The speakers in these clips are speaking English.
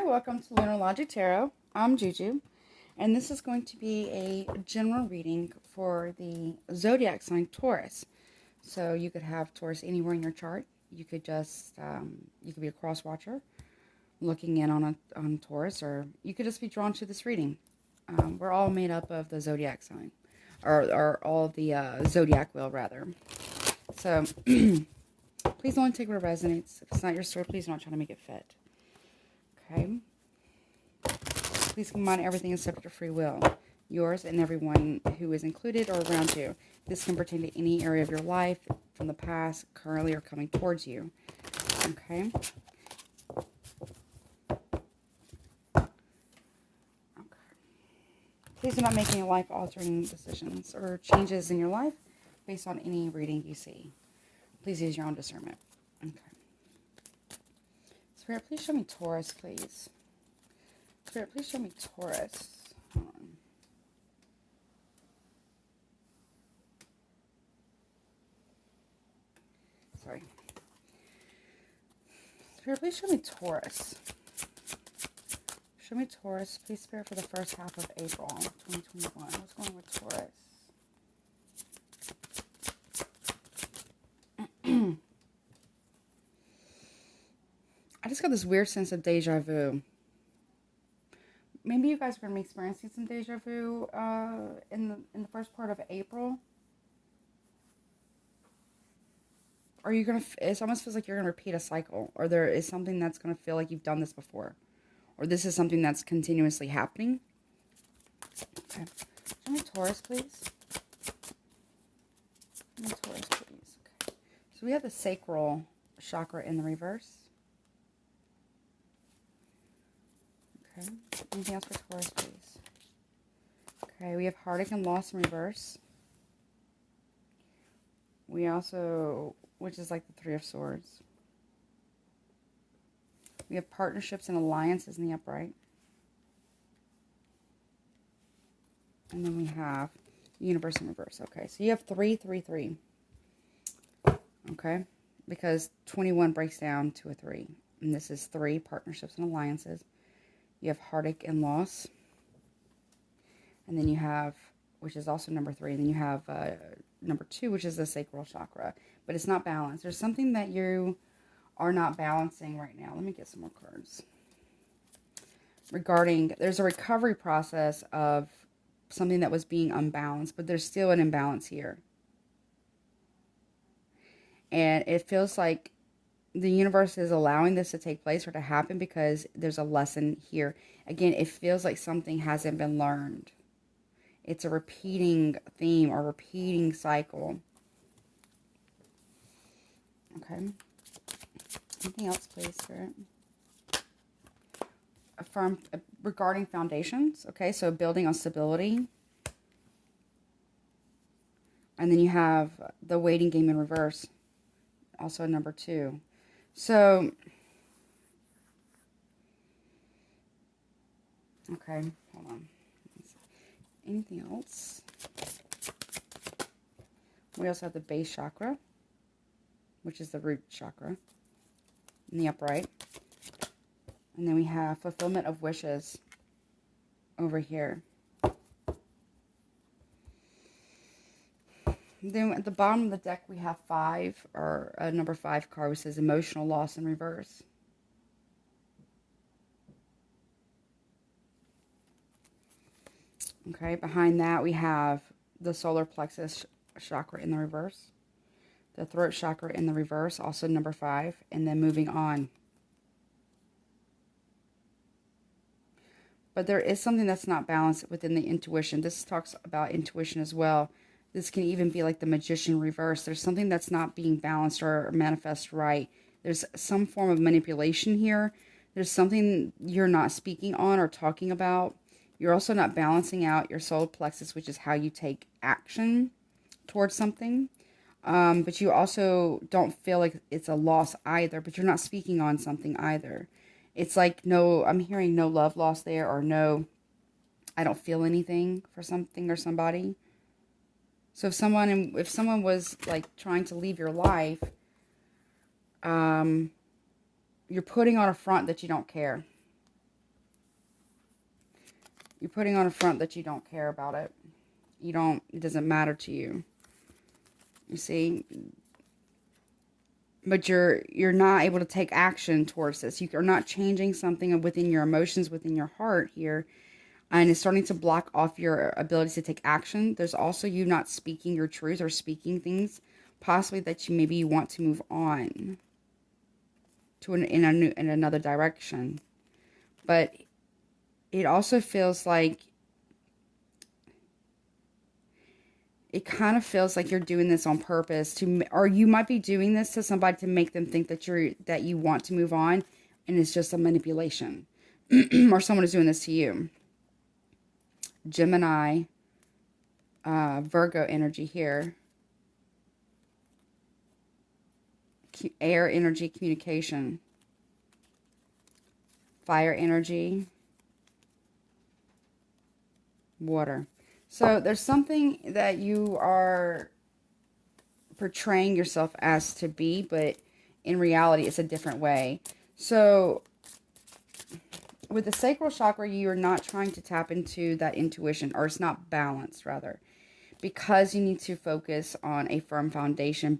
Hi, welcome to Lunar Logic Tarot. I'm Juju, and this is going to be a general reading for the zodiac sign Taurus. So you could have Taurus anywhere in your chart. You could just, you could be a cross watcher looking in on Taurus, or you could just be drawn to this reading. We're all made up of the zodiac sign, or all of the zodiac wheel, rather. So please only take what resonates. If it's not your story, please don't try to make it fit. Okay. Please keep in mind everything is subject to free will. Yours and everyone who is included or around you. This can pertain to any area of your life, from the past, currently, or coming towards you. Okay. Please do not make any life-altering decisions or changes in your life based on any reading you see. Please use your own discernment. Okay. Spirit, please show me Taurus, please. Spirit, please show me Taurus. Hold on. Sorry. Spirit, please show me Taurus. Show me Taurus, please, Spirit, for the first half of April 2021. What's going on with Taurus? I just got this weird sense of deja vu. Maybe you guys are going to be experiencing some deja vu in the first part of April. Or you're going to, it almost feels like you're going to repeat a cycle. Or there is something that's going to feel like you've done this before. Or this is something that's continuously happening. Okay. Show me Taurus, please. Show me Taurus, please. Okay. So we have the Sacral Chakra in the reverse. Okay. Anything else for Taurus, please? Okay, we have Heartache and Loss in reverse. We also, which is like the Three of Swords. We have Partnerships and Alliances in the upright. And then we have Universe in reverse. Okay, so you have 3, 3, 3. Okay, because 21 breaks down to a 3. And this is 3, Partnerships and Alliances. You have Heartache and Loss. And then you have, which is also number 3. And then you have number 2, which is the Sacral Chakra. But it's not balanced. There's something that you are not balancing right now. Let me get some more cards. Regarding, there's a recovery process of something that was being unbalanced. But there's still an imbalance here. And it feels like the universe is allowing this to take place or to happen because there's a lesson here. Again, it feels like something hasn't been learned. It's a repeating theme or repeating cycle. Okay. Anything else, please, Spirit? Regarding foundations. Okay, so building on stability. And then you have the waiting game in reverse. Also number 2. So, okay, hold on. Anything else? We also have the base chakra, which is the root chakra, in the upright. And then we have fulfillment of wishes over here. Then at the bottom of the deck, we have 5, or number 5 card, which says emotional loss in reverse. Okay, behind that, we have the solar plexus chakra in the reverse. The throat chakra in the reverse, also number 5. And then moving on. But there is something that's not balanced within the intuition. This talks about intuition as well. This can even be like the magician reverse. There's something that's not being balanced or manifest right. There's some form of manipulation here. There's something you're not speaking on or talking about. You're also not balancing out your solar plexus, which is how you take action towards something. But you also don't feel like it's a loss either, but you're not speaking on something either. It's like, no, I'm hearing no love lost there, or no, I don't feel anything for something or somebody. So if someone was like trying to leave your life, you're putting on a front that you don't care. You're putting on a front that you don't care about it. It doesn't matter to you. You see? But you're not able to take action towards this. You're not changing something within your emotions, within your heart here. And it's starting to block off your ability to take action. There's also you not speaking your truth or speaking things possibly that you want to move on to in another direction. But it also feels like it kind of feels like you're doing this on purpose or you might be doing this to somebody to make them think that you want to move on, and it's just a manipulation. Or someone is doing this to you. Gemini, Virgo energy here. Air energy, communication. Fire energy. Water. So there's something that you are portraying yourself as to be, but in reality it's a different way. So with the sacral chakra, you are not trying to tap into that intuition, or it's not balanced rather, because you need to focus on a firm foundation,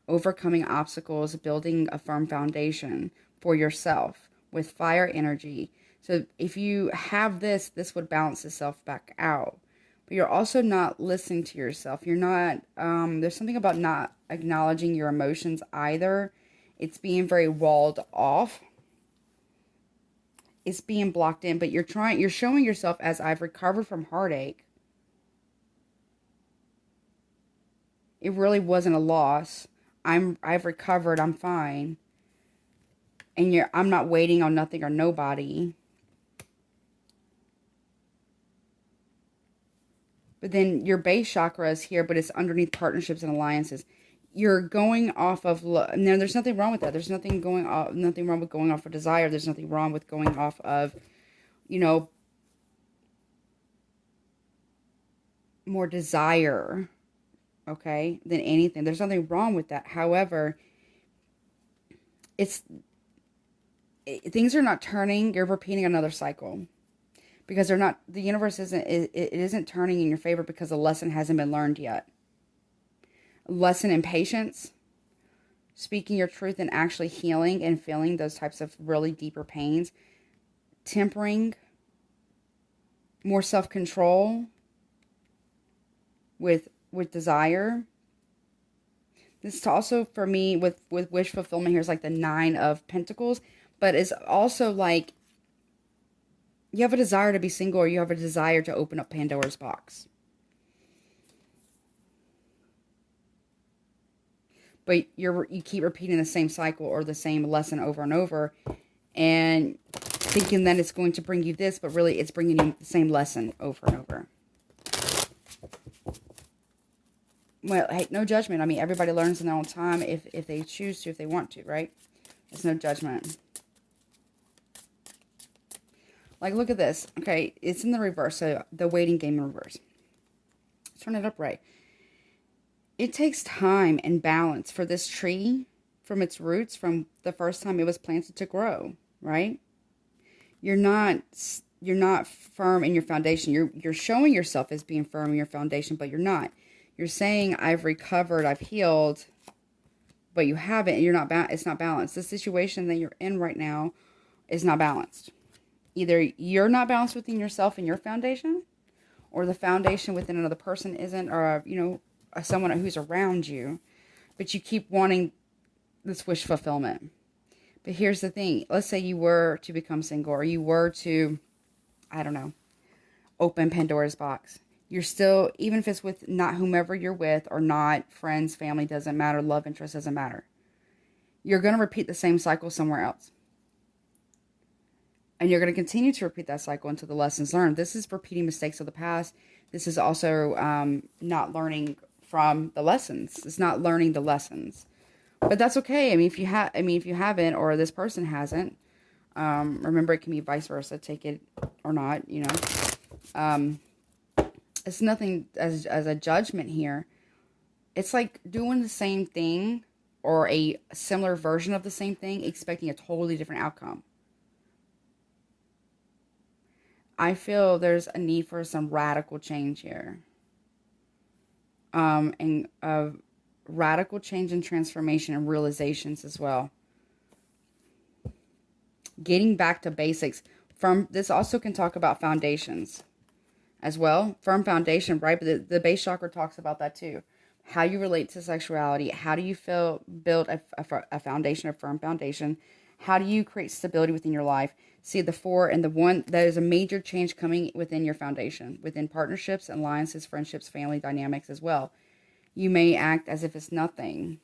overcoming obstacles, building a firm foundation for yourself with fire energy. So if you have this would balance itself back out. But you're also not listening to yourself. You're not, there's something about not acknowledging your emotions either. It's being very walled off. It's being blocked in, but you're showing yourself as I've recovered from heartache. It really wasn't a loss. I've recovered, I'm fine. And I'm not waiting on nothing or nobody. But then your base chakra is here, but it's underneath partnerships and alliances. You're going off of love. Now, there's nothing wrong with that. There's nothing wrong with going off of desire. There's nothing wrong with going off of, more desire, okay, than anything. There's nothing wrong with that. However, things are not turning. You're repeating another cycle. Because the universe isn't turning in your favor because the lesson hasn't been learned yet. Lesson in patience, speaking your truth and actually healing and feeling those types of really deeper pains, tempering, more self-control with desire. This is also for me with wish fulfillment here is like the 9 of Pentacles, but it's also like you have a desire to be single, or you have a desire to open up Pandora's box. But you keep repeating the same cycle or the same lesson over and over, and thinking that it's going to bring you this, but really it's bringing you the same lesson over and over. Well, hey, no judgment. I mean, everybody learns in their own time if they choose to, if they want to, right? There's no judgment. Like, look at this. Okay, it's in the reverse. So, the waiting game in reverse. Turn it upright. It takes time and balance for this tree, from its roots, from the first time it was planted to grow, right? You're not firm in your foundation. You're showing yourself as being firm in your foundation, but you're not. You're saying, I've recovered, I've healed, but you haven't, and it's not balanced. The situation that you're in right now is not balanced. Either you're not balanced within yourself and your foundation, or the foundation within another person isn't, or, someone who's around you, but you keep wanting this wish fulfillment. But here's the thing. Let's say you were to become single, or you were to, I don't know, open Pandora's box. You're still, even if it's with not whomever you're with, or not friends, family, doesn't matter, love interest doesn't matter. You're going to repeat the same cycle somewhere else. And you're going to continue to repeat that cycle until the lessons learned. This is repeating mistakes of the past. This is also not learning from the lessons. It's not learning the lessons. But that's okay. I mean, if you haven't, or this person hasn't, remember, it can be vice versa. Take it or not, It's nothing as a judgment here. It's like doing the same thing, or a similar version of the same thing, expecting a totally different outcome. I feel there's a need for some radical change here. And radical change and transformation and realizations as well. Getting back to basics. This also can talk about foundations as well. Firm foundation, right? But the base chakra talks about that too. How you relate to sexuality. How do you build a foundation, a firm foundation? How do you create stability within your life? See, the 4 and the 1, there is a major change coming within your foundation, within partnerships, alliances, friendships, family dynamics as well. You may act as if it's nothing,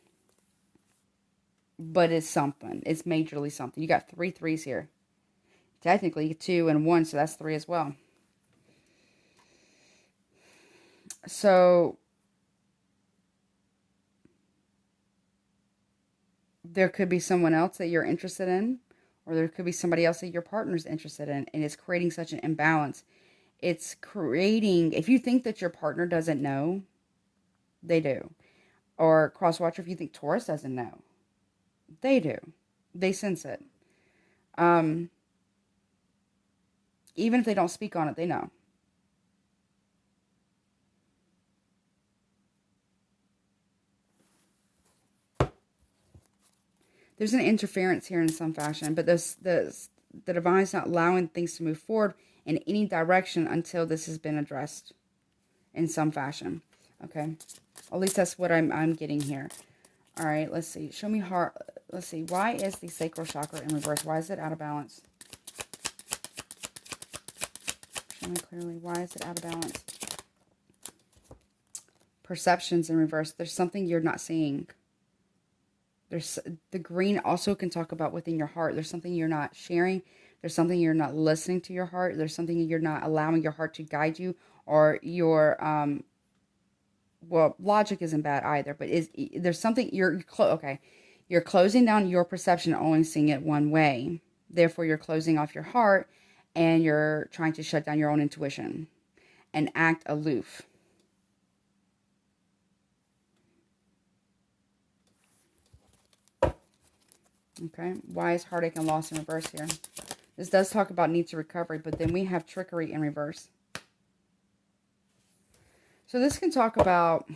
but it's something. It's majorly something. You got 3 3s here. Technically 2 and 1, so that's 3 as well. So there could be someone else that you're interested in, or there could be somebody else that your partner's interested in, and it's creating such an imbalance. It's creating, if you think that your partner doesn't know, they do. Or cross-watcher, if you think Taurus doesn't know, they do. They sense it. Even if they don't speak on it, they know. There's an interference here in some fashion, but the divine's not allowing things to move forward in any direction until this has been addressed in some fashion. Okay, at least that's what I'm getting here. All right, let's see. Show me heart. Let's see. Why is the sacral chakra in reverse? Why is it out of balance? Show me clearly. Why is it out of balance? Perceptions in reverse. There's something you're not seeing. There's the green also can talk about within your heart. There's something you're not sharing. There's something you're not listening to your heart. There's something you're not allowing your heart to guide you, or your well, logic isn't bad either, but there's something you're closing down your perception, only seeing it one way. Therefore, you're closing off your heart, and you're trying to shut down your own intuition and act aloof. Okay, why is heartache and loss in reverse here? This does talk about need to recovery, but then we have trickery in reverse. So this can talk about,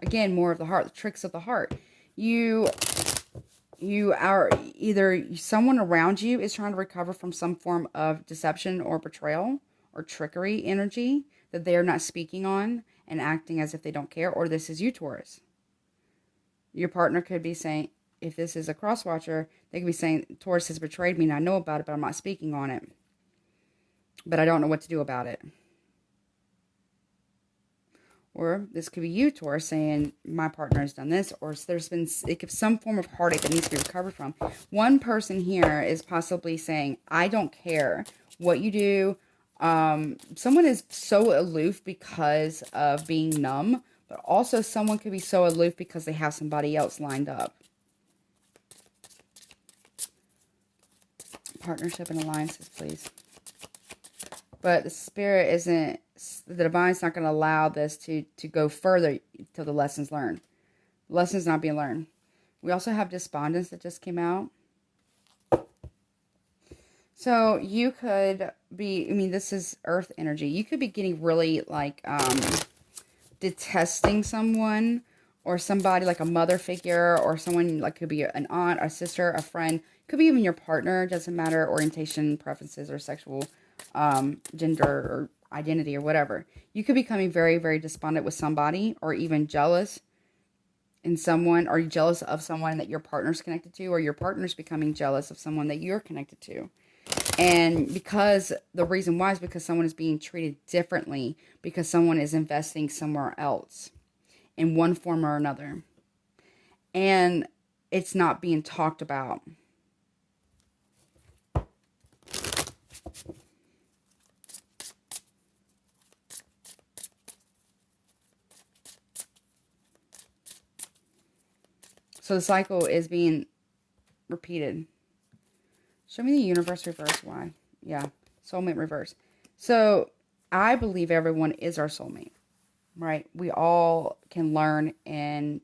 again, more of the heart, the tricks of the heart. You are either someone around you is trying to recover from some form of deception or betrayal or trickery energy that they are not speaking on and acting as if they don't care, or this is you, Taurus. Your partner could be saying, if this is a cross-watcher, they could be saying, Taurus has betrayed me and I know about it, but I'm not speaking on it. But I don't know what to do about it. Or this could be you, Taurus, saying, my partner has done this, or there's been some form of heartache that needs to be recovered from. One person here is possibly saying, I don't care what you do. Someone is so aloof because of being numb, but also someone could be so aloof because they have somebody else lined up. Partnership and alliances, please. But the spirit isn't, the divine's not going to allow this to go further till the lessons learned. Lessons not being learned. We also have Despondence that just came out. So you could be, I mean, this is earth energy. You could be getting really like detesting someone, or somebody like a mother figure, or someone like could be an aunt, a sister, a friend. Could be even your partner. Doesn't matter orientation, preferences, or sexual gender or identity or whatever. You could be becoming very, very despondent with somebody, or even jealous in someone, or jealous of someone that your partner's connected to, or your partner's becoming jealous of someone that you're connected to. And because the reason why is because someone is being treated differently, because someone is investing somewhere else in one form or another. And it's not being talked about. So the cycle is being repeated. Show me the universe reverse. Why? Yeah. Soulmate reverse. So I believe everyone is our soulmate. Right? We all can learn and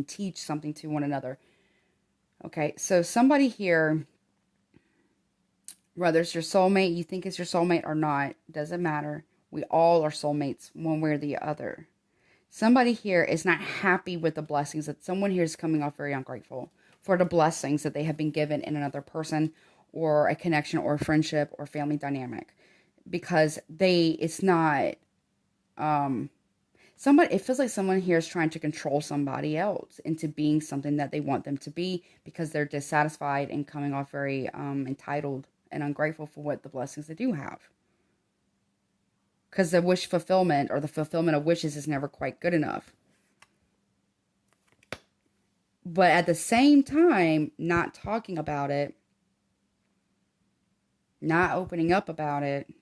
teach something to one another. Okay. So somebody here Whether it's your soulmate, you think it's your soulmate or not, doesn't matter. We all are soulmates one way or the other. Somebody here is not happy with the blessings that someone here is coming off very ungrateful for the blessings that they have been given in another person or a connection or a friendship or family dynamic, because it's not, it feels like someone here is trying to control somebody else into being something that they want them to be, because they're dissatisfied and coming off very entitled and ungrateful for what the blessings they do have. Because the wish fulfillment, or the fulfillment of wishes, is never quite good enough. But at the same time, not talking about it, not opening up about it,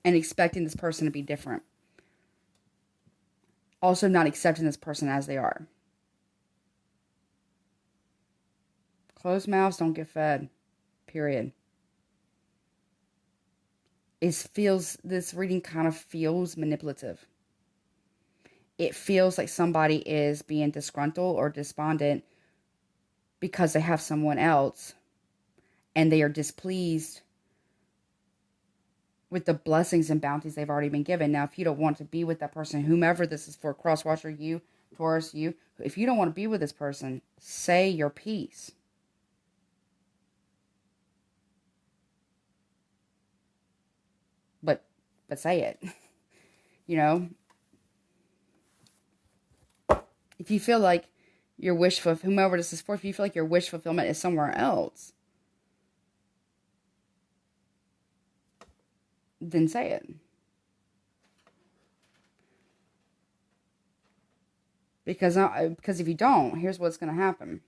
and expecting this person to be different. Also not accepting this person as they are. Closed mouths don't get fed. Period. This reading kind of feels manipulative. It feels like somebody is being disgruntled or despondent because they have someone else and they are displeased with the blessings and bounties they've already been given. Now, if you don't want to be with that person, whomever this is for, cross-watcher, you, Taurus, you, if you don't want to be with this person, say your piece. But say it. You know? If you feel like your wish for whomever this is for, if you feel like your wish fulfillment is somewhere else, then say it. Because if you don't, here's what's going to happen.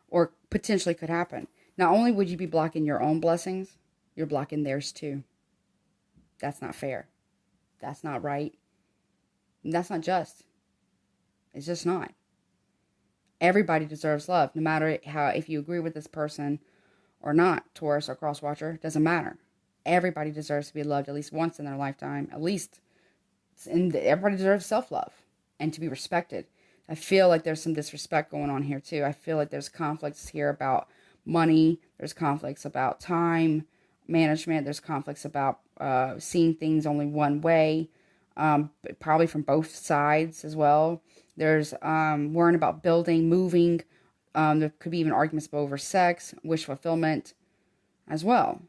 Or potentially could happen. Not only would you be blocking your own blessings, you're blocking theirs too. That's not fair. That's not right. And that's not just. It's just not. Everybody deserves love, no matter if you agree with this person or not, Taurus or cross-watcher, doesn't matter. Everybody deserves to be loved at least once in their lifetime. At least. Everybody deserves self-love and to be respected. I feel like there's some disrespect going on here too. I feel like there's conflicts here about money. There's conflicts about time management. There's conflicts about seeing things only one way, probably from both sides as well. There's worrying about building, moving. There could be even arguments over sex, wish fulfillment as well.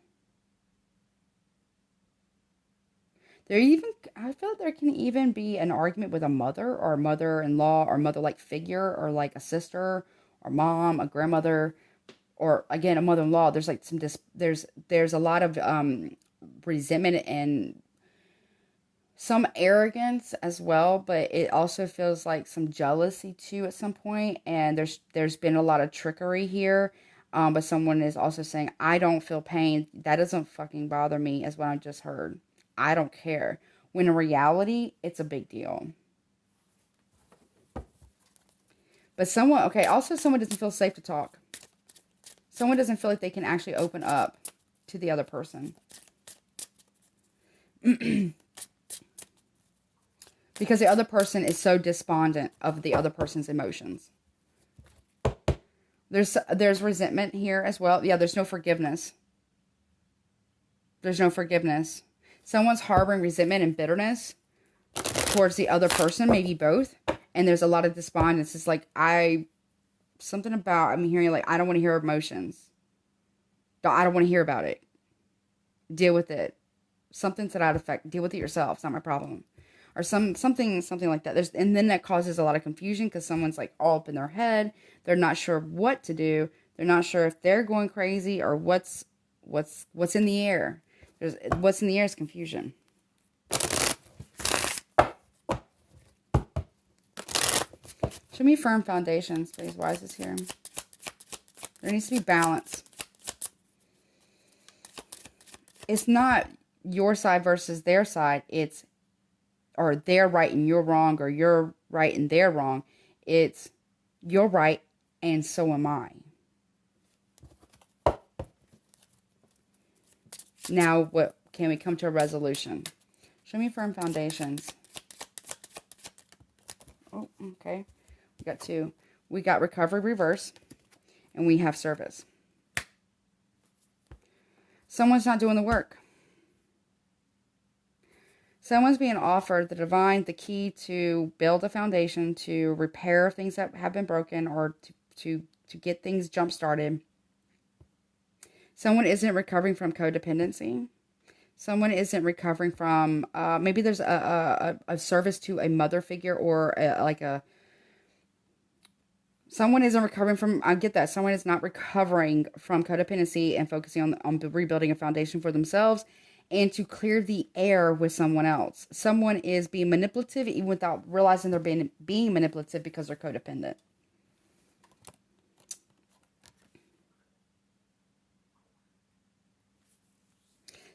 I feel like there can even be an argument with a mother or a mother-in-law or mother-like figure, or like a sister or mom, a grandmother, or again, a mother-in-law. There's like there's a lot of resentment and some arrogance as well, but it also feels like some jealousy too at some point. And there's been a lot of trickery here. But someone is also saying, I don't feel pain. That doesn't fucking bother me, as what I just heard. I don't care. When in reality, it's a big deal. But someone doesn't feel safe to talk. Someone doesn't feel like they can actually open up to the other person. Because the other person is so despondent of the other person's emotions. There's resentment here as well. Yeah, there's no forgiveness. There's no forgiveness. Someone's harboring resentment and bitterness towards the other person, maybe both. And there's a lot of despondence. It's like, I'm hearing like, I don't want to hear emotions. I don't want to hear about it. Deal with it. Something to that effect. Deal with it yourself. It's not my problem. Or something like that. And then that causes a lot of confusion because someone's like all up in their head. They're not sure what to do. They're not sure if they're going crazy or what's in the air. What's in the air is confusion. Show me firm foundations, please. Why is this here? There needs to be balance. It's not your side versus their side. Or they're right and you're wrong, or you're right and they're wrong. It's you're right and so am I. Now, what can we come to a resolution? Show me firm foundations. Oh, okay. We got two. We got recovery reverse. And we have service. Someone's not doing the work. Someone's being offered the divine, the key to build a foundation, to repair things that have been broken, or to get things jump-started. Someone isn't recovering from codependency. Someone isn't recovering from, maybe there's a service to a mother figure, or someone isn't recovering from, I get that. Someone is not recovering from codependency and focusing on rebuilding a foundation for themselves and to clear the air with someone else. Someone is being manipulative even without realizing they're being manipulative because they're codependent.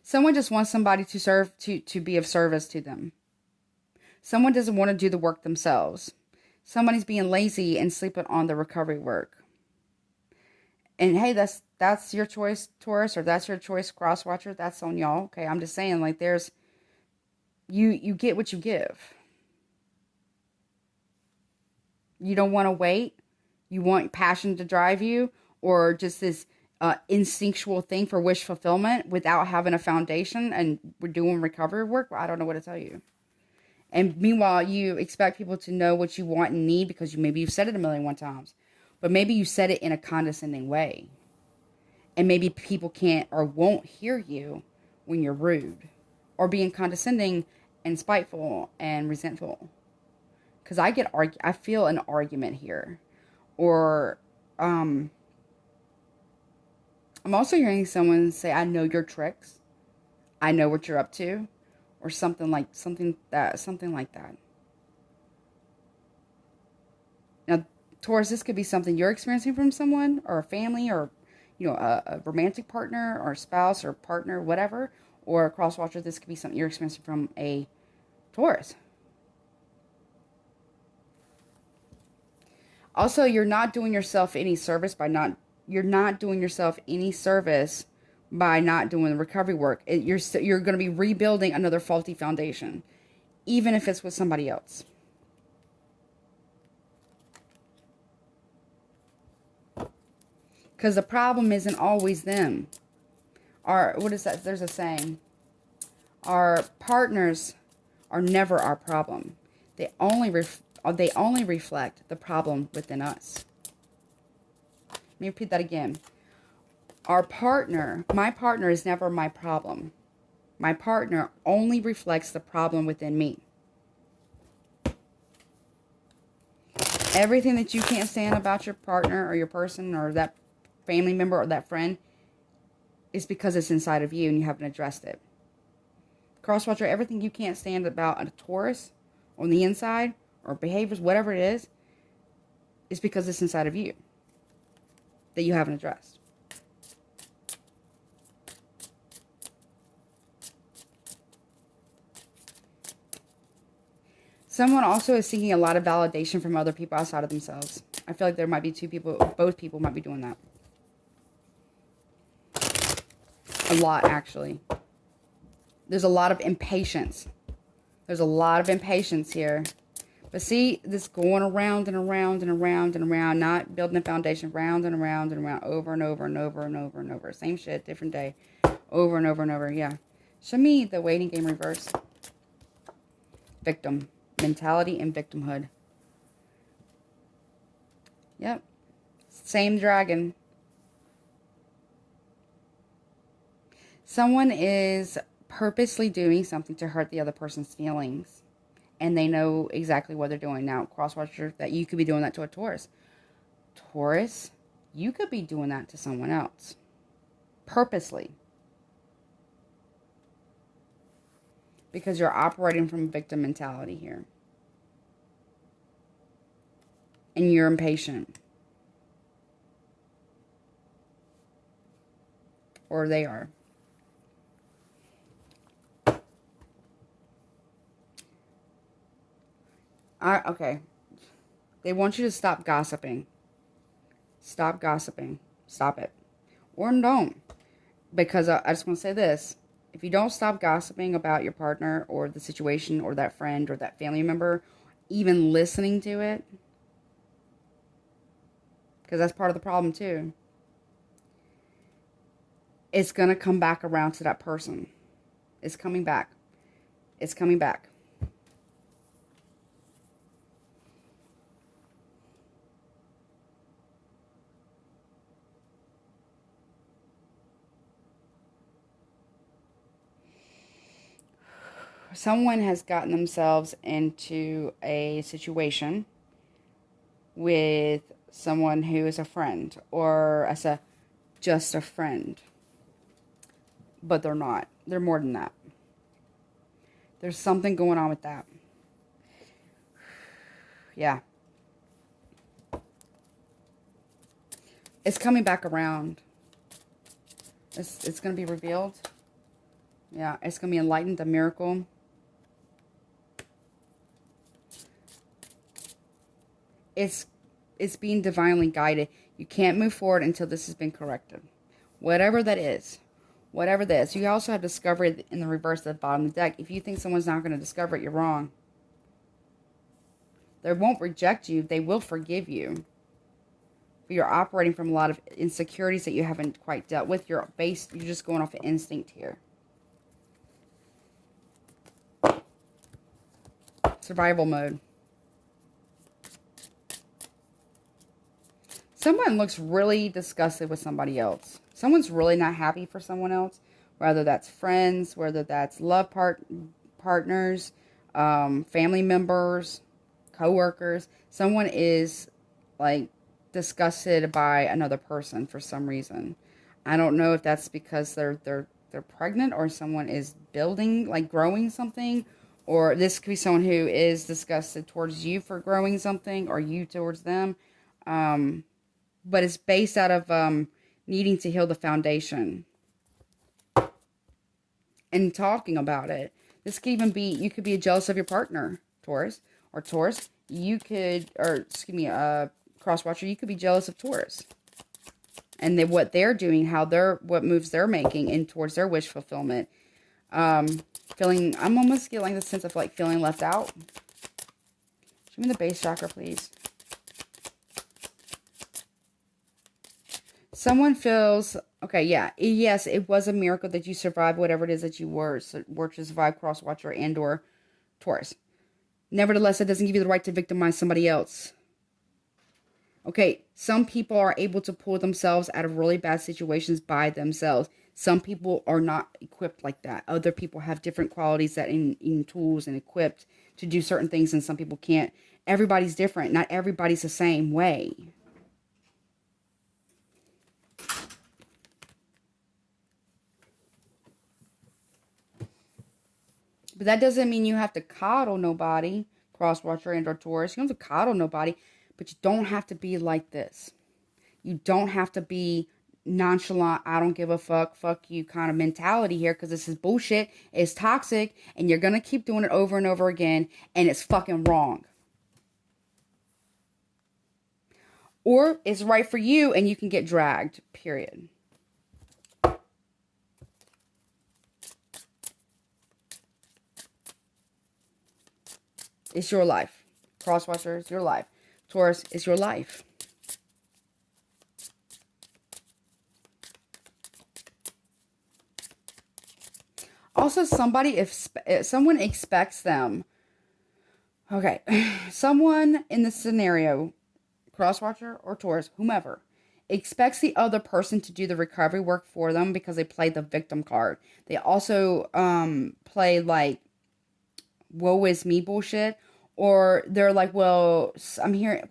Someone just wants somebody to serve, to be of service to them. Someone doesn't want to do the work themselves. Somebody's being lazy and sleeping on the recovery work. And hey, that's your choice, Taurus, or that's your choice, Crosswatcher. That's on y'all. Okay, I'm just saying, like, there's, you get what you give. You don't want to wait. You want passion to drive you, or just this instinctual thing for wish fulfillment without having a foundation, and we're doing recovery work. I don't know what to tell you. And meanwhile, you expect people to know what you want and need because maybe you've said it a million times. But maybe you said it in a condescending way. And maybe people can't or won't hear you when you're rude. Or being condescending and spiteful and resentful. Because I feel an argument here. Or, I'm also hearing someone say, I know your tricks. I know what you're up to. Or something like that. Now, Taurus, this could be something you're experiencing from someone, or a family, or, a romantic partner, or spouse, or partner, whatever. Or a Crosswatcher, this could be something you're experiencing from a Taurus. Also, you're not doing yourself any service by not doing the recovery work. You're going to be rebuilding another faulty foundation, even if it's with somebody else. Because the problem isn't always them. What is that? There's a saying. Our partners are never our problem. They only reflect the problem within us. Let me repeat that again. My partner is never my problem. My partner only reflects the problem within me. Everything that you can't stand about your partner or your person or that family member or that friend is because it's inside of you and you haven't addressed it. Crosswatcher, everything you can't stand about a Taurus on the inside or behaviors, whatever it is because it's inside of you that you haven't addressed. Someone also is seeking a lot of validation from other people outside of themselves. I feel like there might be both people might be doing that. A lot, actually. There's a lot of impatience. There's a lot of impatience here. But see, this going around and around and around and around, not building a foundation, round and around and around, over and over and over and over and over. Same shit, different day. Over and over and over, yeah. Show me the waiting game reverse. Victim. Mentality and victimhood. Yep. Same dragon. Someone is purposely doing something to hurt the other person's feelings. And they know exactly what they're doing. Now, Crosswatcher, that you could be doing that to a Taurus. Taurus, you could be doing that to someone else. Purposely. Because you're operating from a victim mentality here. And you're impatient. Or they are. Okay. They want you to stop gossiping. Stop gossiping. Stop it. Or don't. Because I just want to say this. If you don't stop gossiping about your partner or the situation or that friend or that family member, even listening to it, because that's part of the problem too. It's going to come back around to that person. It's coming back. It's coming back. Someone has gotten themselves into a situation with someone who is a friend, or as a just a friend, but they're not. They're more than that. There's something going on with that. Yeah. It's coming back around. It's going to be revealed. Yeah, it's going to be enlightened, a miracle. It's being divinely guided. You can't move forward until this has been corrected. Whatever that is. Whatever that is. You also have discovery in the reverse at the bottom of the deck. If you think someone's not going to discover it, you're wrong. They won't reject you. They will forgive you. But you're operating from a lot of insecurities that you haven't quite dealt with. You're just going off of instinct here. Survival mode. Someone looks really disgusted with somebody else. Someone's really not happy for someone else. Whether that's friends, whether that's love partners, family members, co-workers. Someone is like disgusted by another person for some reason. I don't know if that's because they're pregnant, or someone is building, like growing something. Or this could be someone who is disgusted towards you for growing something, or you towards them. But it's based out of needing to heal the foundation. And talking about it. This could even be, you could be jealous of your partner, Taurus. Or Taurus, you could, or excuse me, Crosswatcher, you could be jealous of Taurus. And then what they're doing, what moves they're making in towards their wish fulfillment. I'm almost getting the sense of like feeling left out. Show me the base chakra, please. Someone feels, okay, yeah, yes, it was a miracle that you survived whatever it is that you were to survive, Crosswatcher and or Taurus. Nevertheless, that doesn't give you the right to victimize somebody else. Okay, some people are able to pull themselves out of really bad situations by themselves. Some people are not equipped like that. Other people have different qualities that in tools and equipped to do certain things, and some people can't. Everybody's different. Not everybody's the same way. But that doesn't mean you have to coddle nobody, Crosswatcher and or Taurus. You don't have to coddle nobody, but you don't have to be like this. You don't have to be nonchalant, I don't give a fuck you kind of mentality here, because this is bullshit, it's toxic, and you're going to keep doing it over and over again, and it's fucking wrong. Or it's right for you, and you can get dragged, period. It's your life. Crosswatcher, it's your life. Taurus, it's your life. Also, if someone expects them, okay, someone in the scenario, Crosswatcher or Taurus, whomever, expects the other person to do the recovery work for them because they play the victim card. They also play like woe is me bullshit, or they're like, well, I'm here,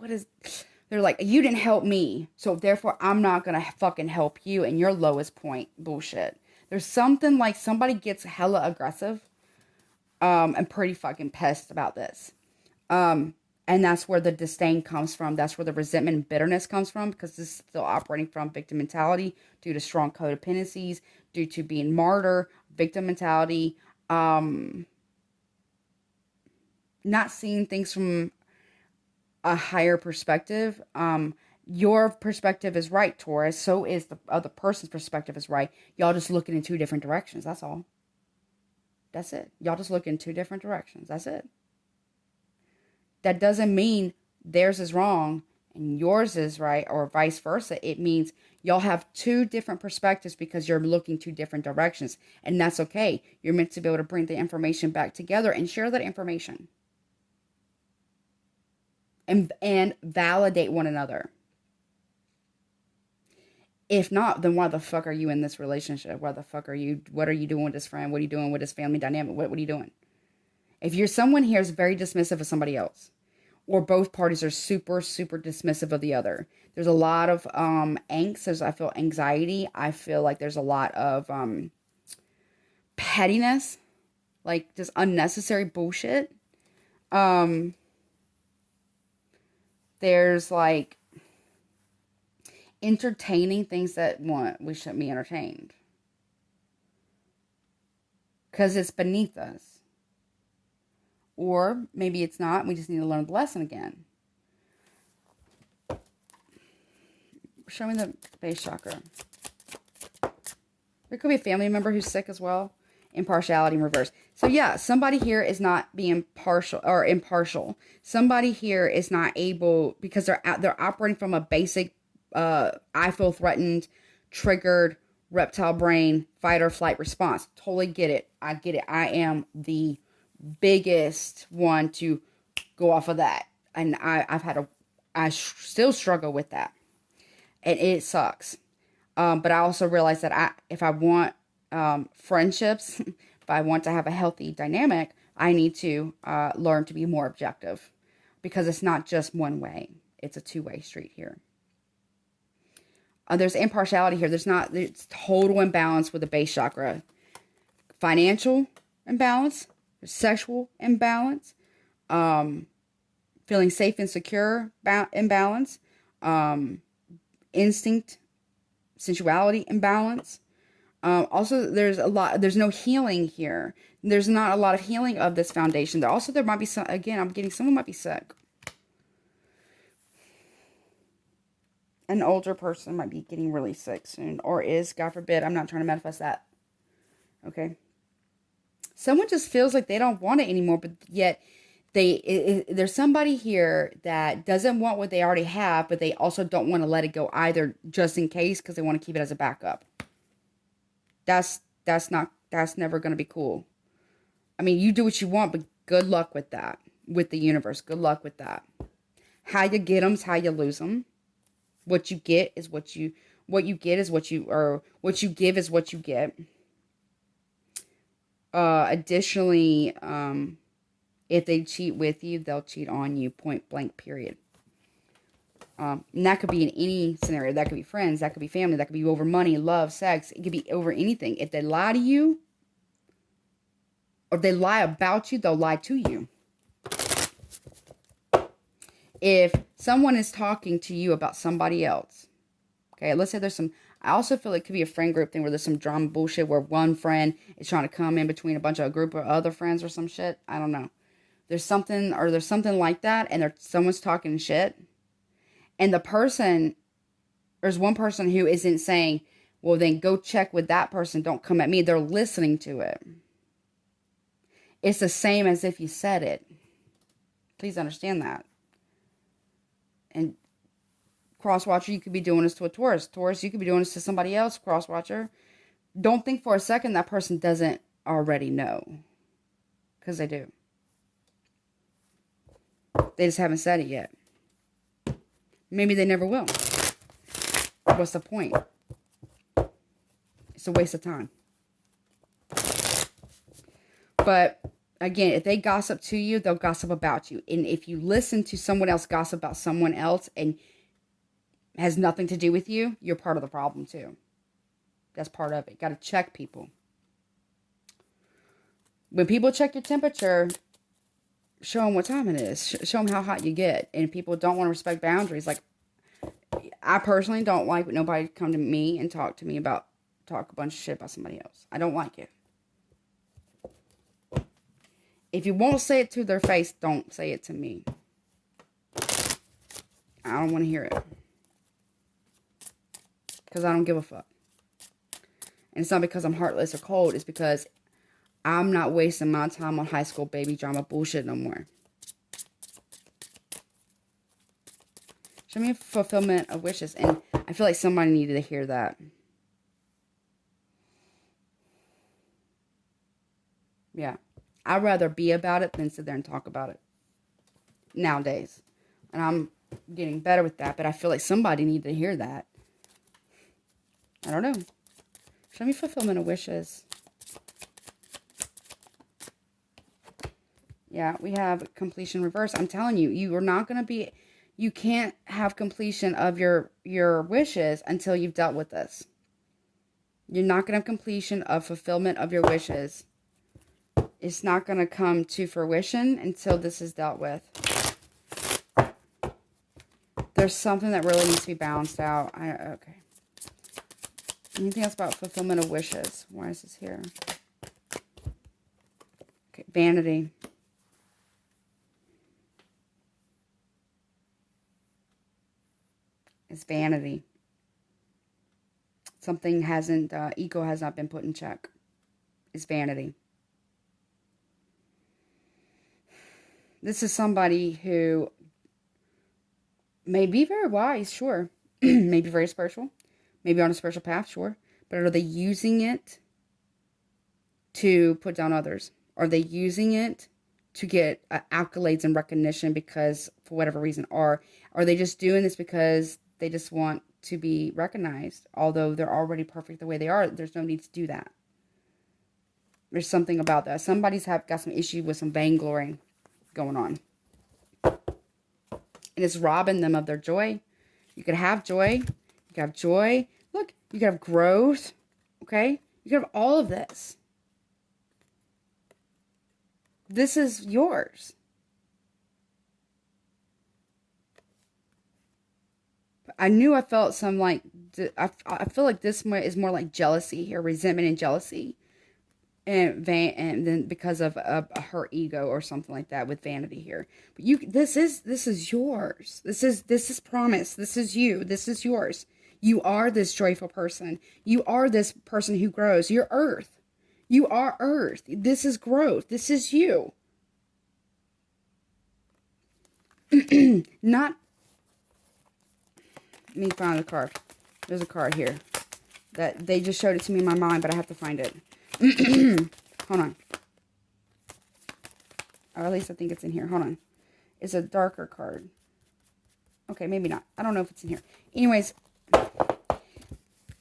they're like, you didn't help me, so therefore I'm not gonna fucking help you in your lowest point bullshit. There's something like somebody gets hella aggressive and pretty fucking pissed about this. And that's where the disdain comes from. That's where the resentment and bitterness comes from, because this is still operating from victim mentality due to strong codependencies, due to being martyr, victim mentality, not seeing things from a higher perspective. Your perspective is right, Taurus. So is the other person's perspective is right. Y'all just looking in two different directions. That's all. That's it. Y'all just look in two different directions. That's it. That doesn't mean theirs is wrong and yours is right, or vice versa, it means y'all have two different perspectives because you're looking two different directions. And that's okay. You're meant to be able to bring the information back together and share that information. And validate one another. If not, then why the fuck are you in this relationship? Why the fuck are you? What are you doing with this friend? What are you doing with this family dynamic? What are you doing? If you're someone here is very dismissive of somebody else, or both parties are super, super dismissive of the other, there's a lot of angst. I feel anxiety. I feel like there's a lot of pettiness, like just unnecessary bullshit. There's like entertaining things that we shouldn't be entertained because it's beneath us. Or maybe it's not. We just need to learn the lesson again. Show me the base chakra. There could be a family member who's sick as well. Impartiality in reverse. So yeah, somebody here is not being partial or impartial. Somebody here is not able, because they're operating from a basic I feel threatened, triggered, reptile brain, fight or flight response. Totally get it. I get it. I am the biggest one to go off of that. And I still struggle with that. And it sucks. But I also realize that if I want friendships, if I want to have a healthy dynamic, I need to learn to be more objective. Because it's not just one way. It's a two-way street here. There's impartiality here. It's total imbalance with the base chakra. Financial imbalance, sexual imbalance, feeling safe and secure imbalance, instinct, sensuality imbalance. Also, there's no healing here. There's not a lot of healing of this foundation. There might be some, again, I'm getting someone might be sick. An older person might be getting really sick soon, or is, God forbid. I'm not trying to manifest that. Okay. Someone just feels like they don't want it anymore, but yet there's somebody here that doesn't want what they already have, but they also don't want to let it go either, just in case, because they want to keep it as a backup. That's never going to be cool. I mean, you do what you want, but good luck with that, with the universe. Good luck with that. How you get them is how you lose them. What you get is what you give is what you get. Additionally, if they cheat with you, they'll cheat on you, point blank, period. And that could be in any scenario. That could be friends, that could be family, that could be over money, love, sex. It could be over anything. If they lie to you, or if they lie about you, they'll lie to you. If someone is talking to you about somebody else, okay, let's say I also feel it could be a friend group thing where there's some drama bullshit where one friend is trying to come in between a group of other friends or some shit. I don't know. There's something like that, and someone's talking shit. And there's one person who isn't saying, well, then go check with that person. Don't come at me. They're listening to it. It's the same as if you said it. Please understand that. And cross-watcher, you could be doing this to a Taurus. Taurus, you could be doing this to somebody else, cross-watcher. Don't think for a second that person doesn't already know. Because they do. They just haven't said it yet. Maybe they never will. What's the point? It's a waste of time. But again, if they gossip to you, they'll gossip about you. And if you listen to someone else gossip about someone else and has nothing to do with you, you're part of the problem too. That's part of it. Got to check people. When people check your temperature, show them what time it is. Show them how hot you get. And if people don't want to respect boundaries, like I personally don't like when nobody come to me and talk a bunch of shit about somebody else. I don't like it. If you won't say it to their face, don't say it to me. I don't want to hear it. Because I don't give a fuck. And it's not because I'm heartless or cold. It's because I'm not wasting my time on high school baby drama bullshit no more. Show me fulfillment of wishes. And I feel like somebody needed to hear that. Yeah. I'd rather be about it than sit there and talk about it. Nowadays. And I'm getting better with that. But I feel like somebody needed to hear that. I don't know. Show me fulfillment of wishes. Yeah, we have completion reverse. I'm telling you, you are not going to be... You can't have completion of your wishes until you've dealt with this. You're not going to have completion of fulfillment of your wishes. It's not going to come to fruition until this is dealt with. There's something that really needs to be balanced out. Okay. Anything else about fulfillment of wishes? Why is this here? Okay, vanity. It's vanity. Something hasn't, ego has not been put in check. It's vanity. This is somebody who may be very wise, sure. Maybe very spiritual. Maybe on a spiritual path, sure. But are they using it to put down others? Are they using it to get accolades and recognition because, for whatever reason, or are they just doing this because they just want to be recognized? Although they're already perfect the way they are, there's no need to do that. There's something about that. Somebody's got some issue with some vainglory going on. And it's robbing them of their joy. You could have joy. You could have joy. Look, you could have growth. Okay? You could have all of this. This is yours. I knew I felt some like, I feel like this is more like jealousy here, resentment and jealousy. And then because of her ego or something like that with vanity here. But this is yours. This is promise. This is you. This is yours. You are this joyful person. You are this person who grows. You're earth. You are earth. This is growth. This is you. Not. Let me find the card. There's a card here that they just showed it to me in my mind, but I have to find it. Hold on. Or at least I think it's in here. Hold on. It's a darker card. Okay, maybe not. I don't know if it's in here. Anyways,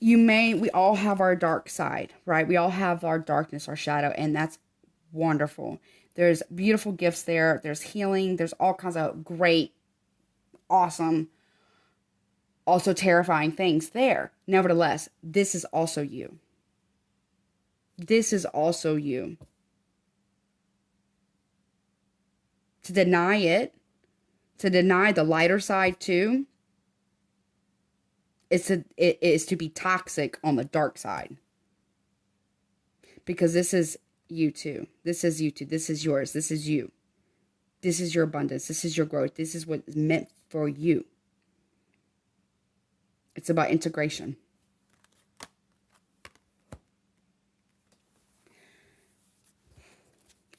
we all have our dark side, right? We all have our darkness, our shadow, and that's wonderful. There's beautiful gifts there. There's healing. There's all kinds of great, awesome, also terrifying things there. Nevertheless, this is also you. This is also you. To deny it, to deny the lighter side too, it is to be toxic on the dark side. Because this is you too. This is you too. This is yours. This is you. This is your abundance. This is your growth. This is what is meant for you. It's about integration.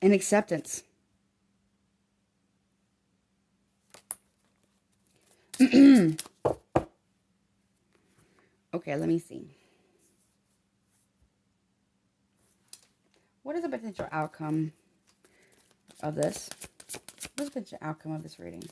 And acceptance. Okay, let me see. What is the potential outcome of this? What is the potential outcome of this reading?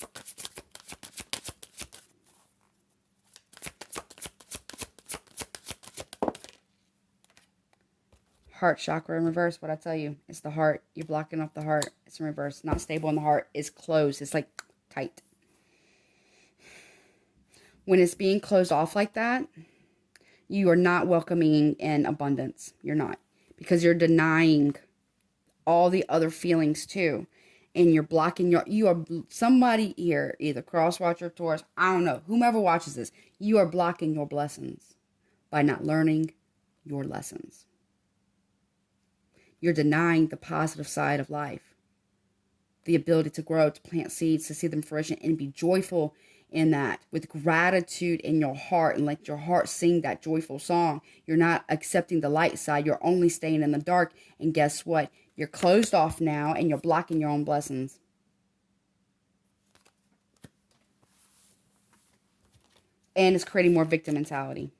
Heart chakra in reverse. What I tell you, it's the heart. You're blocking off the heart. It's in reverse. Not stable in the heart. It's closed. It's like tight. When it's being closed off like that, you are not welcoming in abundance. You're not. Because you're denying all the other feelings too. And you're blocking you are somebody here, either cross watcher, Taurus, I don't know, whomever watches this, you are blocking your blessings by not learning your lessons. You're denying the positive side of life. The ability to grow, to plant seeds, to see them fruition, and be joyful in that with gratitude in your heart and let your heart sing that joyful song. You're not accepting the light side. You're only staying in the dark. And guess what? You're closed off now and you're blocking your own blessings. And it's creating more victim mentality.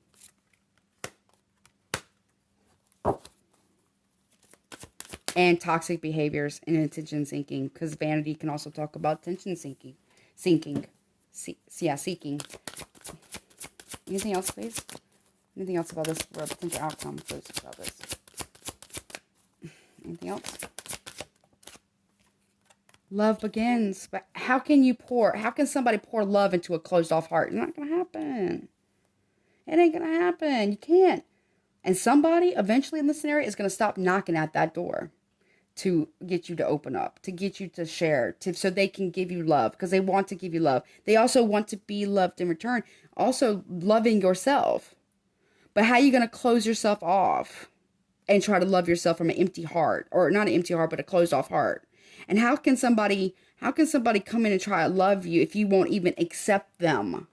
And toxic behaviors and attention seeking. Because vanity can also talk about attention seeking. Seeking. Seeking. Anything else, please? Anything else about this for a potential outcome, please, about this? Anything else? Love begins. But how can somebody pour love into a closed off heart? It's not going to happen. It ain't going to happen. You can't. And somebody eventually in this scenario is going to stop knocking at that door to get you to open up, to get you to share, so they can give you love, because they want to give you love. They also want to be loved in return. Also loving yourself. But how are you going to close yourself off and try to love yourself from an empty heart, or not an empty heart, but a closed off heart? And how can somebody come in and try to love you if you won't even accept them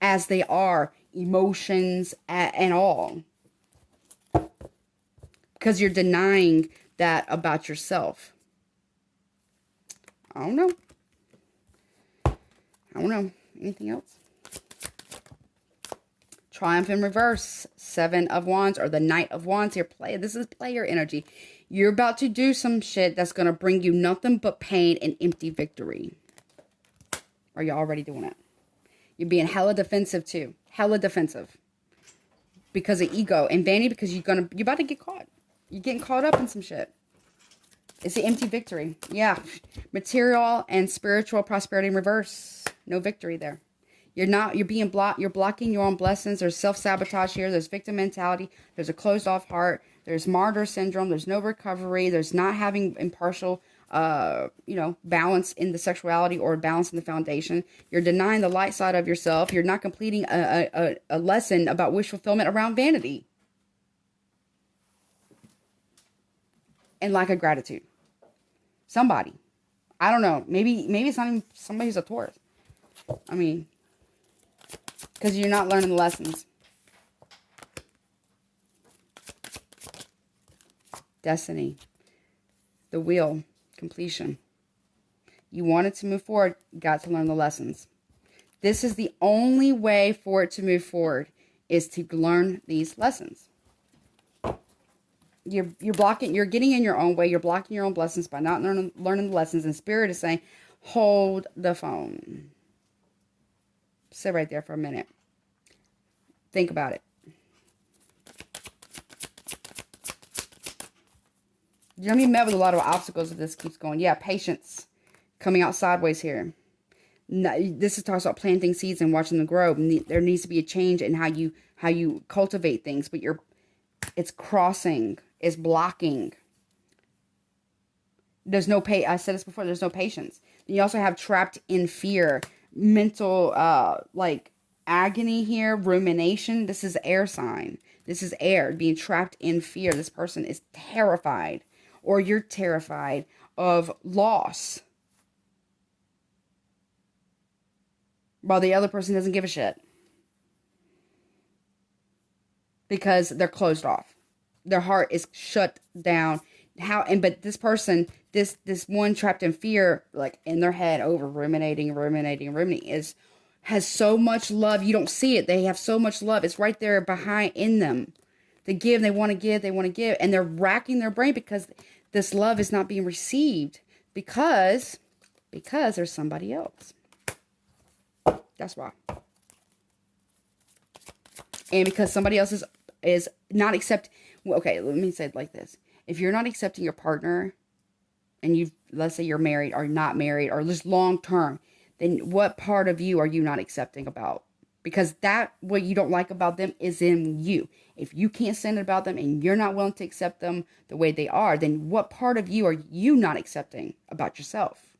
as they are, emotions and all? Because you're denying that about yourself. I don't know. Anything else? Triumph in reverse. 7 of Wands, or the Knight of Wands here. This is player energy. You're about to do some shit that's going to bring you nothing but pain and empty victory. Or you're already doing it. You're being hella defensive too. Hella defensive. Because of ego and vanity, because you're about to get caught. You're getting caught up in some shit. It's the empty victory. Yeah. Material and spiritual prosperity in reverse. No victory there. You're blocking your own blessings. There's self-sabotage here. There's victim mentality. There's a closed off heart. There's martyr syndrome. There's no recovery. There's not having impartial, balance in the sexuality or balance in the foundation. You're denying the light side of yourself. You're not completing a lesson about wish fulfillment around vanity. And lack of gratitude. Somebody. I don't know. Maybe it's not even somebody who's a Taurus. I mean, because you're not learning the lessons. Destiny. The wheel. Completion. You wanted to move forward, got to learn the lessons. This is the only way for it to move forward, is to learn these lessons. You're getting in your own way. You're blocking your own blessings by not learning the lessons. And Spirit is saying, hold the phone. Sit right there for a minute. Think about it. You're going to be met with a lot of obstacles if this keeps going. Yeah, patience coming out sideways here. This talks about planting seeds and watching them grow. There needs to be a change in how you cultivate things, but it's crossing, it's blocking. There's no I said this before, there's no patience. You also have trapped in fear, mental agony here, rumination. This is air sign. This is air, being trapped in fear. This person is terrified, or you're terrified of loss, while the other person doesn't give a shit. Because they're closed off. Their heart is shut down. But this person, this one trapped in fear, like in their head, over ruminating, has so much love. You don't see it. They have so much love. It's right there in them. They give, they want to give, and they're racking their brain because this love is not being received because there's somebody else. That's why. And because somebody else is not accept. Okay, let me say it like this. If you're not accepting your partner, and let's say you're married or not married or just long term, then what part of you are you not accepting about? Because what you don't like about them is in you. If you can't stand it about them and you're not willing to accept them the way they are, then what part of you are you not accepting about yourself?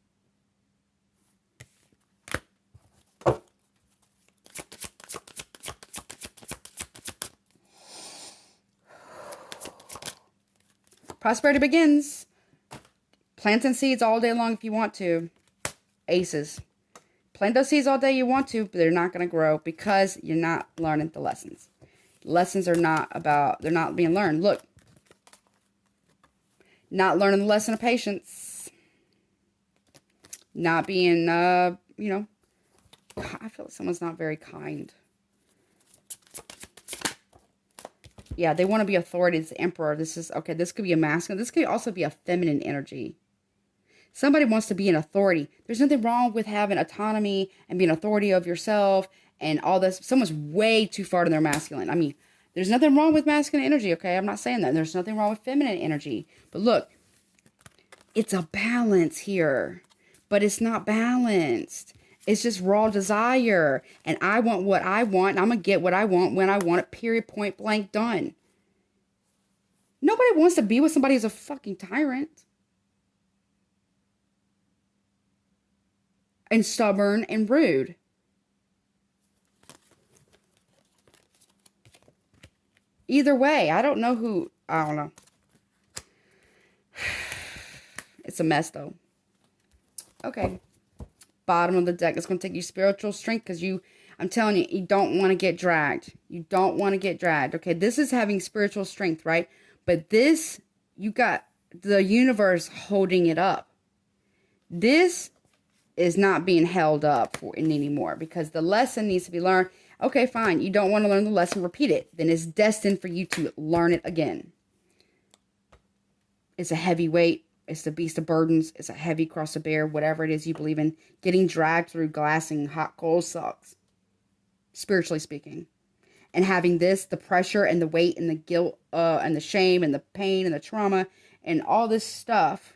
Prosperity begins. Planting seeds all day long if you want to. Aces. Plant those seeds all day you want to, but they're not going to grow because you're not learning the lessons. Lessons are they're not being learned. Look. Not learning the lesson of patience. Not being, I feel like someone's not very kind. Yeah, they want to be authority. It's the Emperor. This is, okay, this could be a masculine. This could also be a feminine energy. Somebody wants to be an authority. There's nothing wrong with having autonomy and being authority of yourself and all this. Someone's way too far to their masculine. I mean, there's nothing wrong with masculine energy, okay? I'm not saying that. There's nothing wrong with feminine energy. But look, it's a balance here. But it's not balanced. It's just raw desire. And I want what I want. And I'm going to get what I want when I want it. Period. Point blank. Done. Nobody wants to be with somebody who's a fucking tyrant. And stubborn and rude. Either way, I don't know. It's a mess though. Okay. Bottom of the deck. It's going to take you spiritual strength because I'm telling you, you don't want to get dragged. You don't want to get dragged. Okay. This is having spiritual strength, right? But this, you got the universe holding it up. This is not being held up anymore because the lesson needs to be learned. Okay, fine. You don't want to learn the lesson, repeat it. Then it's destined for you to learn it again. It's a heavy weight. It's the beast of burdens. It's a heavy cross to bear. Whatever it is you believe in. Getting dragged through glassing hot coals sucks. Spiritually speaking. And having this, the pressure and the weight and the guilt and the shame and the pain and the trauma and all this stuff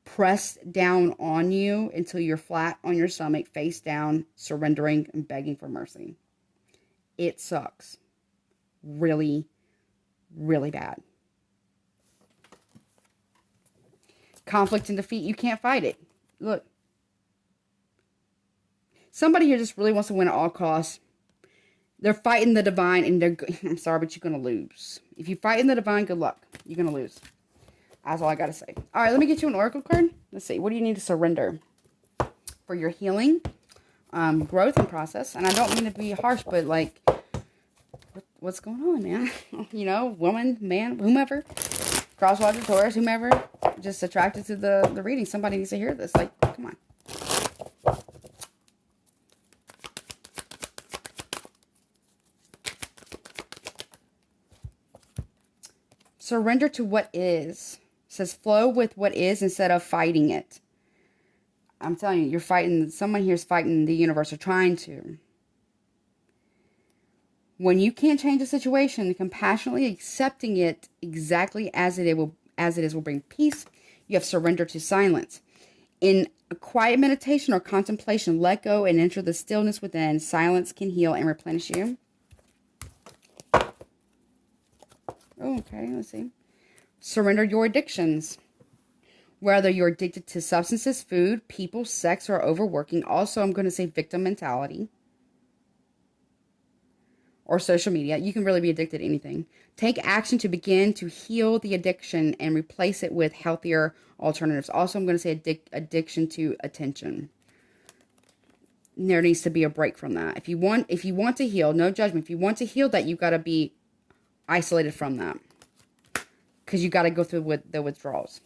pressed down on you until you're flat on your stomach, face down, surrendering and begging for mercy. It sucks. Really, really bad. Conflict and defeat, you can't fight it. Look. Somebody here just really wants to win at all costs. They're fighting the divine and I'm sorry, but you're going to lose. If you fight in the divine, good luck. You're going to lose. That's all I got to say. All right, let me get you an oracle card. Let's see. What do you need to surrender for your healing, growth, and process? And I don't mean to be harsh, but like, what's going on, man? You know, woman, man, whomever, crosswatcher, Taurus, whomever, just attracted to the reading. Somebody needs to hear this. Like, come on. Surrender to what is. It says flow with what is instead of fighting it. I'm telling you, you're fighting. Someone here is fighting the universe or trying to. When you can't change a situation, compassionately accepting it exactly as it is will bring peace. You have surrender to silence. In a quiet meditation or contemplation, let go and enter the stillness within. Silence can heal and replenish you. Okay, let's see. Surrender your addictions. Whether you're addicted to substances, food, people, sex, or overworking. Also, I'm going to say victim mentality. Or social media. You can really be addicted to anything. Take action to begin to heal the addiction and replace it with healthier alternatives. Also, I'm going to say addiction to attention. There needs to be a break from that. If you want to heal, no judgment. If you want to heal that, you've got to be isolated from that. Because you got to go through with the withdrawals.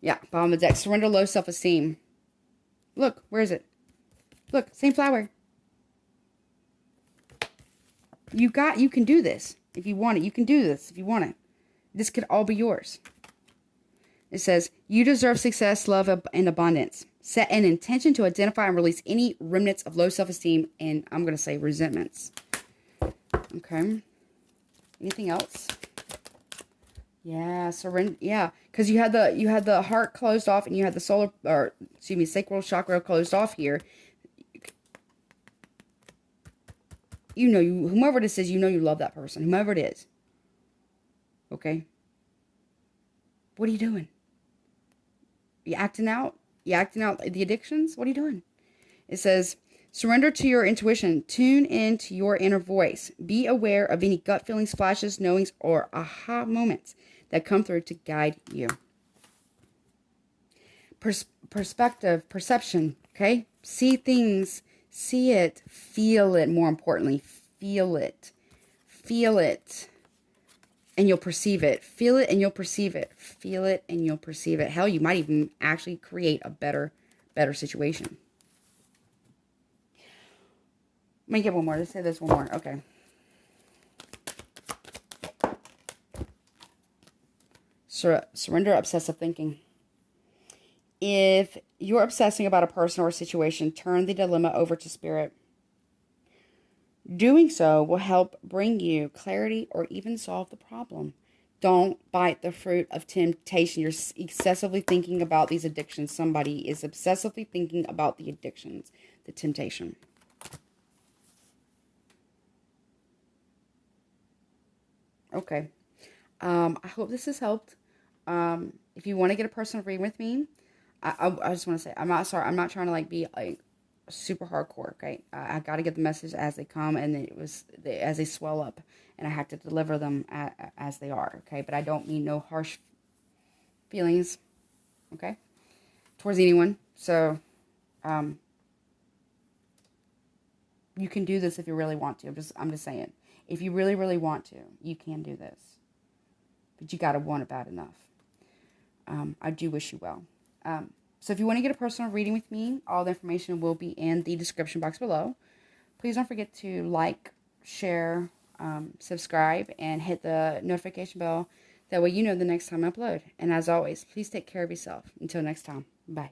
Yeah, bottom of the deck. Surrender low self-esteem. Look, where is it? Look, same flower. You can do this. If you want it, you can do this if you want it. This could all be yours. It says, you deserve success, love, and abundance. Set an intention to identify and release any remnants of low self-esteem and I'm going to say resentments. Okay. Anything else? Yeah, surrender. Yeah, because you had the heart closed off and you had the sacral chakra closed off here. You know, whomever this is, you know you love that person, whomever it is. Okay? What are you doing? You acting out? You acting out the addictions? What are you doing? It says, surrender to your intuition. Tune in to your inner voice. Be aware of any gut feelings, flashes, knowings, or aha moments that come through to guide you. Perspective, perception, okay? See things, see it, feel it, more importantly. Feel it. Feel it. And you'll perceive it. Feel it and you'll perceive it. Feel it and you'll perceive it. Hell, you might even actually create a better situation. Let me get one more. Let's say this one more. Okay. Surrender obsessive thinking. If you're obsessing about a person or a situation, turn the dilemma over to spirit. Doing so will help bring you clarity or even solve the problem. Don't bite the fruit of temptation. You're excessively thinking about these addictions. Somebody is obsessively thinking about the addictions, the temptation. Okay. I hope this has helped. If you want to get a personal reading with me, I just want to say, I'm not sorry. I'm not trying to like be like super hardcore. Okay. I got to get the message as they come, and as they swell up, and I have to deliver them as they are. Okay. But I don't mean no harsh feelings. Okay. Towards anyone. So, you can do this if you really want to. I'm just saying. If you really, really want to, you can do this. But you got to want it bad enough. I do wish you well. So if you want to get a personal reading with me, all the information will be in the description box below. Please don't forget to like, share, subscribe, and hit the notification bell. That way you know the next time I upload. And as always, please take care of yourself. Until next time. Bye.